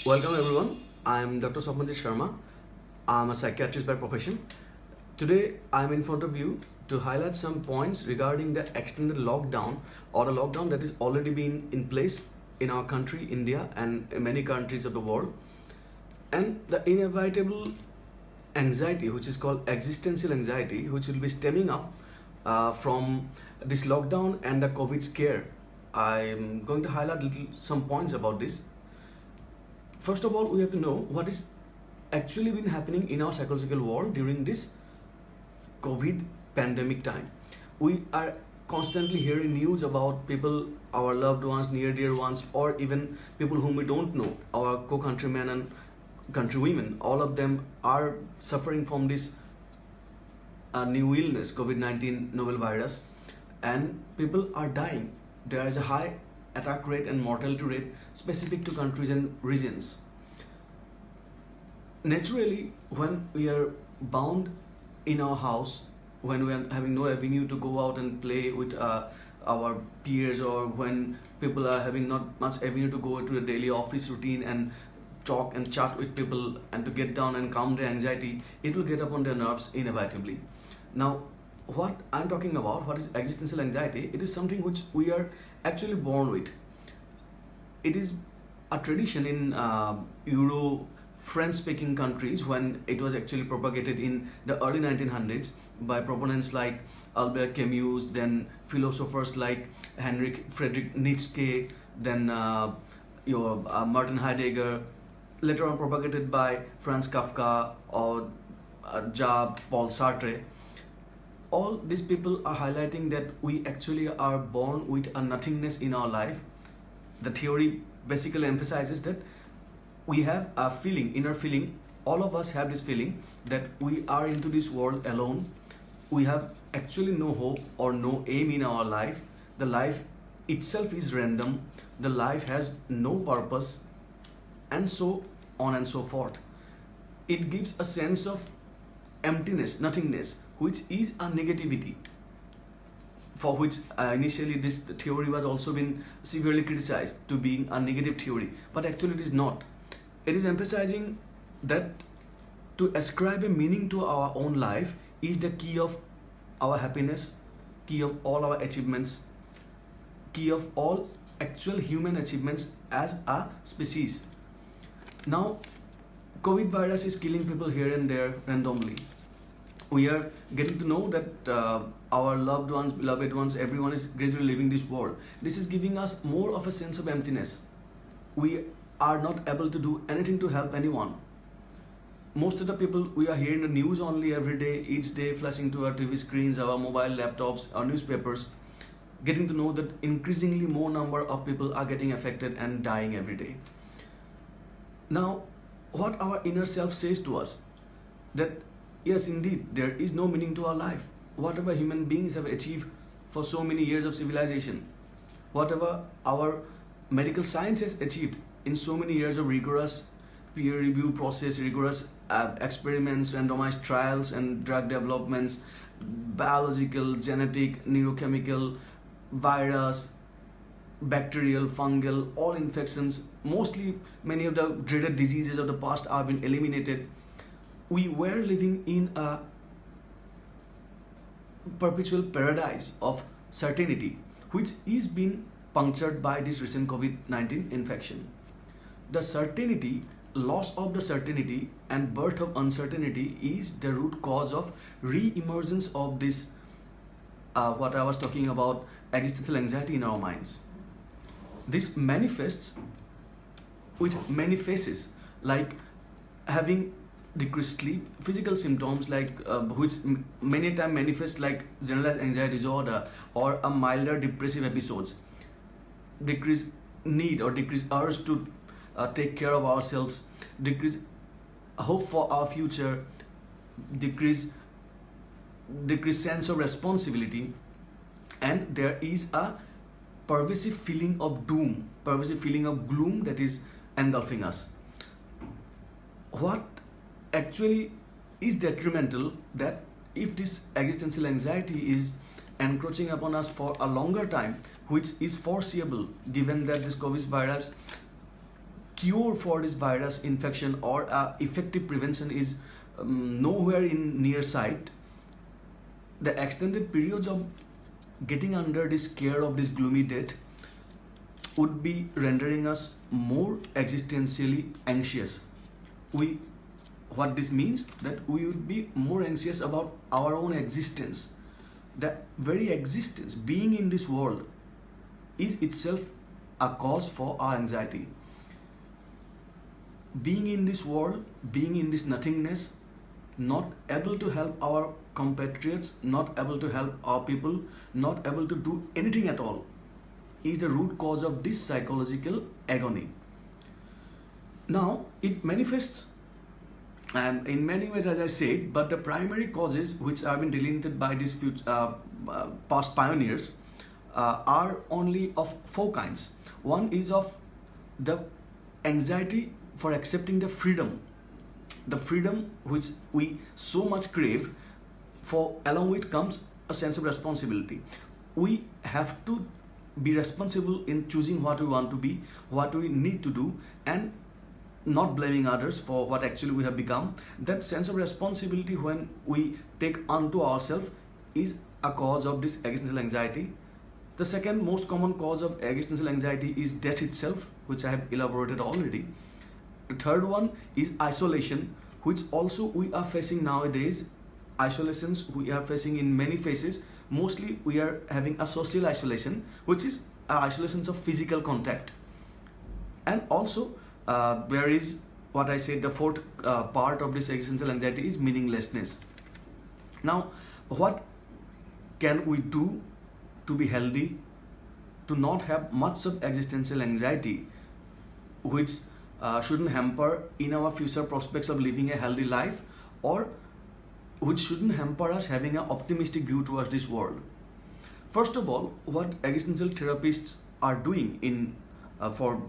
Welcome everyone. I'm Dr. Swapnajit Sharma. I'm a psychiatrist by profession. Today I'm in front of you to highlight some points regarding the extended lockdown or the lockdown that is already been in place in our country, India, and in many countries of the world, and the inevitable anxiety, which is called existential anxiety, which will be stemming up from this lockdown and the COVID scare. I'm going to highlight some points about this. First of all, we have to know what is actually been happening in our psychological world during this COVID pandemic time. We are constantly hearing news about people, our loved ones, near dear ones, or even people whom we don't know, our co-countrymen and countrywomen. All of them are suffering from this new illness, COVID-19 novel virus, and people are dying. There is a high attack rate and mortality rate specific to countries and regions. Naturally, when we are bound in our house, when we are having no avenue to go out and play with our peers, or when people are having not much avenue to go to a daily office routine and talk and chat with people and to get down and calm their anxiety, it will get upon their nerves inevitably. Now, what I'm talking about, what is existential anxiety? It is something which we are actually born with. It is a tradition in Euro French-speaking countries when it was actually propagated in the early 1900s by proponents like Albert Camus, then philosophers like Heinrich Friedrich Nietzsche, then Martin Heidegger, later on propagated by Franz Kafka or Paul Sartre. All these people are highlighting that we actually are born with a nothingness in our life. The theory basically emphasizes that we have a feeling, inner feeling, all of us have this feeling that we are into this world alone. We have actually no hope or no aim in our life. The life itself is random. The life has no purpose, and so on and so forth. It gives a sense of emptiness, nothingness, which is a negativity, for which initially this theory was also been severely criticized to being a negative theory, but actually it is not. It is emphasizing that to ascribe a meaning to our own life is the key of our happiness, key of all our achievements, key of all actual human achievements as a species. Now, COVID virus is killing people here and there randomly. We are getting to know that our loved ones, beloved ones, everyone is gradually leaving this world. This is giving us more of a sense of emptiness. We are not able to do anything to help anyone. Most of the people, we are hearing the news only every day, each day, flashing to our TV screens, our mobile laptops, our newspapers, getting to know that increasingly more number of people are getting affected and dying every day. Now, what our inner self says to us, that yes, indeed, there is no meaning to our life. Whatever human beings have achieved for so many years of civilization, whatever our medical science has achieved in so many years of rigorous peer review process, rigorous experiments, randomized trials and drug developments, biological, genetic, neurochemical, virus, bacterial, fungal, all infections, mostly many of the dreaded diseases of the past are being eliminated. We were living in a perpetual paradise of certainty, which is being punctured by this recent COVID-19 infection. The certainty, loss of the certainty and birth of uncertainty is the root cause of re-emergence of this, what I was talking about, existential anxiety in our minds. This manifests with many faces, like having decreased sleep, physical symptoms like which many times manifest like generalized anxiety disorder or a milder depressive episodes, decreased need or decreased urge to take care of ourselves, decreased hope for our future, decreased sense of responsibility, and there is a pervasive feeling of doom, pervasive feeling of gloom that is engulfing us. What actually is detrimental, that if this existential anxiety is encroaching upon us for a longer time, which is foreseeable given that this COVID virus cure for this virus infection or effective prevention is nowhere in near sight, the extended periods of getting under this care of this gloomy death would be rendering us more existentially anxious. What this means, that we would be more anxious about our own existence. The very existence, being in this world, is itself a cause for our anxiety. Being in this world, being in this nothingness, not able to help our compatriots, not able to help our people, not able to do anything at all, is the root cause of this psychological agony. Now, it manifests in many ways, as I said, but the primary causes which have been delineated by these past pioneers are only of four kinds. One is of the anxiety for accepting the freedom which we so much crave, for along with comes a sense of responsibility. We have to be responsible in choosing what we want to be, what we need to do, and not blaming others for what actually we have become. That sense of responsibility when we take unto ourselves is a cause of this existential anxiety. The second most common cause of existential anxiety is death itself, which I have elaborated already. The third one is isolation, which also we are facing nowadays. Isolations we are facing in many phases. Mostly we are having a social isolation, which is isolations of physical contact. And also there is what I said, the fourth part of this existential anxiety is meaninglessness. Now, what can we do to be healthy, to not have much of existential anxiety, which shouldn't hamper in our future prospects of living a healthy life, or which shouldn't hamper us having an optimistic view towards this world? First of all, what existential therapists are doing in for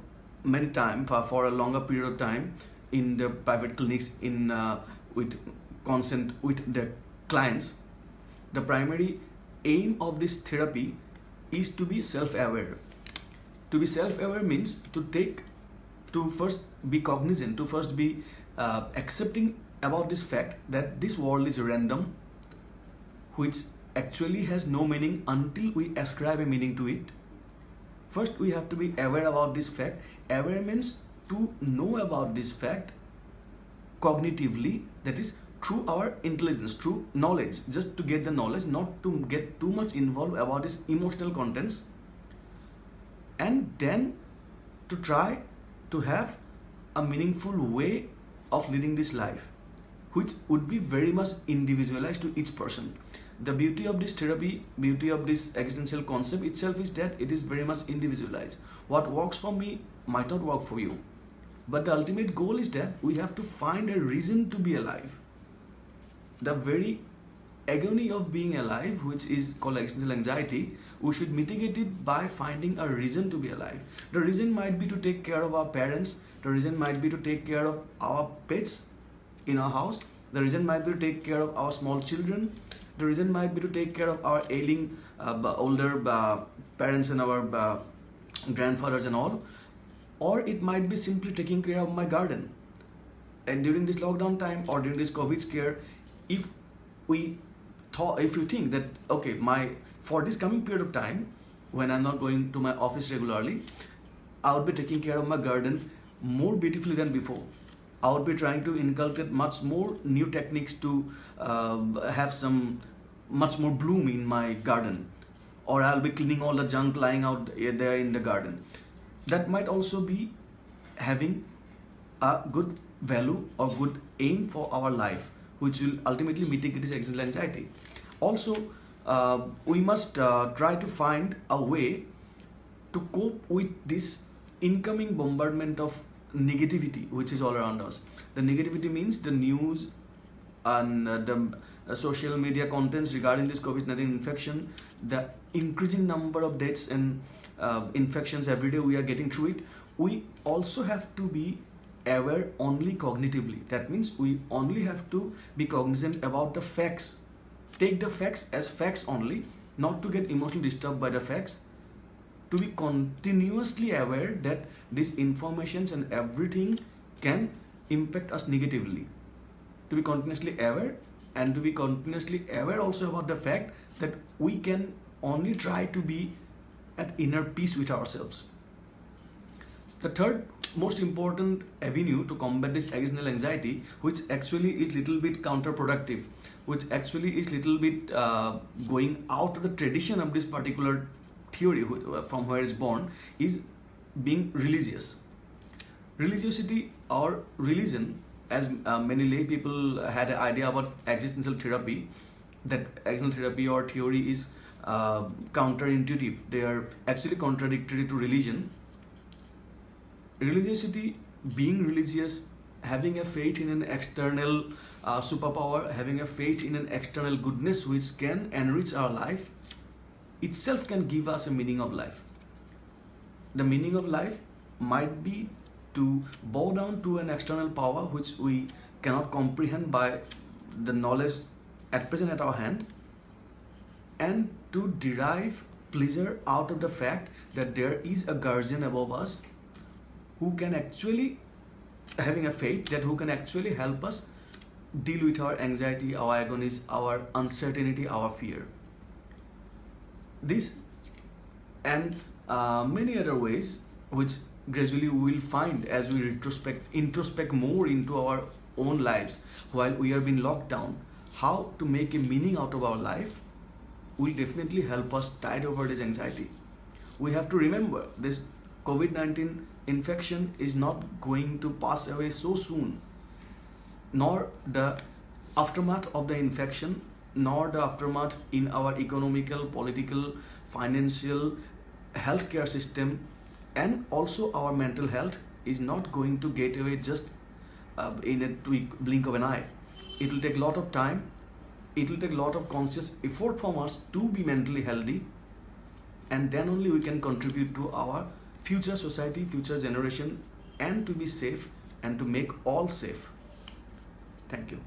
many time, for a longer period of time in their private clinics, in with consent with their clients, the primary aim of this therapy is to be self-aware. To be self-aware means to first be cognizant, to first be accepting about this fact that this world is random, which actually has no meaning until we ascribe a meaning to it. First, we have to be aware about this fact. Aware means to know about this fact cognitively, that is through our intelligence, through knowledge, just to get the knowledge, not to get too much involved about its emotional contents, and then to try to have a meaningful way of leading this life, which would be very much individualized to each person. The beauty of this therapy, beauty of this existential concept itself is that it is very much individualized. What works for me might not work for you. But the ultimate goal is that we have to find a reason to be alive. The very agony of being alive, which is called existential anxiety, we should mitigate it by finding a reason to be alive. The reason might be to take care of our parents. The reason might be to take care of our pets in our house. The reason might be to take care of our small children. The reason might be to take care of our ailing older parents and our grandfathers and all. Or it might be simply taking care of my garden. And during this lockdown time or during this COVID scare, if you think that, okay, for this coming period of time, when I'm not going to my office regularly, I would be taking care of my garden more beautifully than before. I would be trying to inculcate much more new techniques to have some much more bloom in my garden, or I'll be cleaning all the junk lying out there in the garden. That might also be having a good value or good aim for our life, which will ultimately mitigate this existential anxiety. Also, we must try to find a way to cope with this incoming bombardment of negativity which is all around us. The negativity means the news and the social media contents regarding this COVID-19 infection, the increasing number of deaths and infections every day we are getting through it. We also have to be aware only cognitively. That means we only have to be cognizant about the facts. Take the facts as facts only, not to get emotionally disturbed by the facts, to be continuously aware that these informations and everything can impact us negatively. To be continuously aware, and to be continuously aware also about the fact that we can only try to be at inner peace with ourselves. The third most important avenue to combat this existential anxiety, which actually is little bit counterproductive, which actually is little bit going out of the tradition of this particular theory from where it's born, is being religious. Religiosity or religion, as many lay people had an idea about existential therapy, that existential therapy or theory is counterintuitive. They are actually contradictory to religion. Religiosity, being religious, having a faith in an external superpower, having a faith in an external goodness which can enrich our life, itself can give us a meaning of life. The meaning of life might be to bow down to an external power which we cannot comprehend by the knowledge at present at our hand, and to derive pleasure out of the fact that there is a guardian above us who can actually, having a faith that who can actually help us deal with our anxiety, our agonies, our uncertainty, our fear. This and many other ways which gradually we will find as we introspect more into our own lives while we are being locked down, how to make a meaning out of our life will definitely help us tide over this anxiety. We have to remember this COVID-19 infection is not going to pass away so soon, nor the aftermath of the infection, nor the aftermath in our economical, political, financial, healthcare system, and also our mental health is not going to get away just in a blink of an eye. It will take a lot of time. It will take a lot of conscious effort from us to be mentally healthy, and then only we can contribute to our future society, future generation, and to be safe and to make all safe. Thank you.